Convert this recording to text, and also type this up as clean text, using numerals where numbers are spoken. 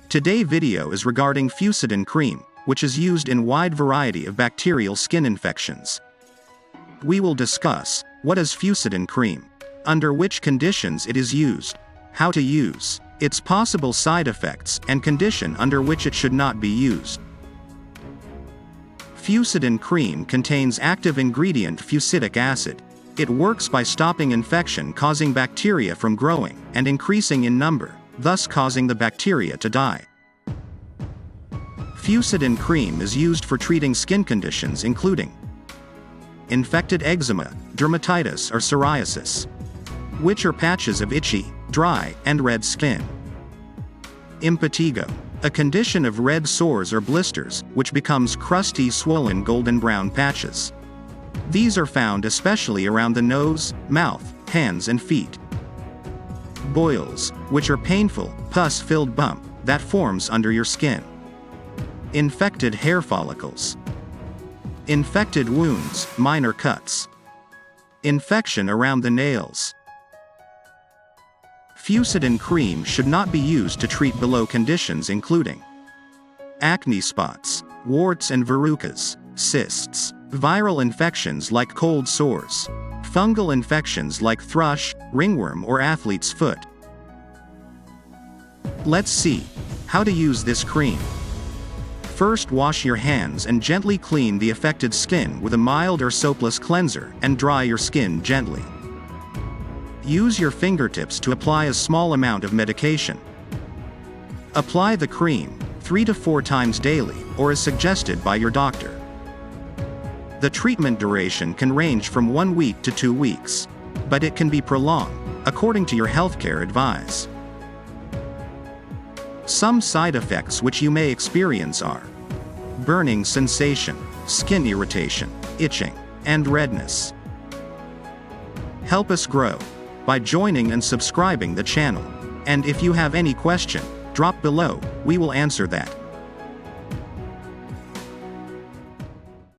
Today's video is regarding Fucidin cream, which is used in wide variety of bacterial skin infections. We will discuss what is Fucidin cream, under which conditions it is used, how to use, its possible side effects and condition under which it should not be used. Fucidin cream contains active ingredient fucidic acid. It works by stopping infection causing bacteria from growing and increasing in number, thus causing the bacteria to die. Fucidin cream is used for treating skin conditions including infected eczema, dermatitis or psoriasis, which are patches of itchy, dry, and red skin. Impetigo, a condition of red sores or blisters, which becomes crusty, swollen golden brown patches. These are found especially around the nose, mouth, hands and feet. Boils, which are painful, pus-filled bump that forms under your skin. Infected hair follicles. Infected wounds, minor cuts. Infection around the nails. Fucidin cream should not be used to treat below conditions including acne spots, warts and verrucas, cysts, viral infections like cold sores, fungal infections like thrush, ringworm or athlete's foot. Let's see how to use this cream. First, wash your hands and gently clean the affected skin with a mild or soapless cleanser and dry your skin gently. Use your fingertips to apply a small amount of medication. Apply the cream 3 to 4 times daily or as suggested by your doctor. The treatment duration can range from 1 week to 2 weeks, but it can be prolonged according to your healthcare advice. Some side effects which you may experience are burning sensation, skin irritation, itching, and redness. Help us grow by joining and subscribing the channel. And if you have any question, drop below, we will answer that.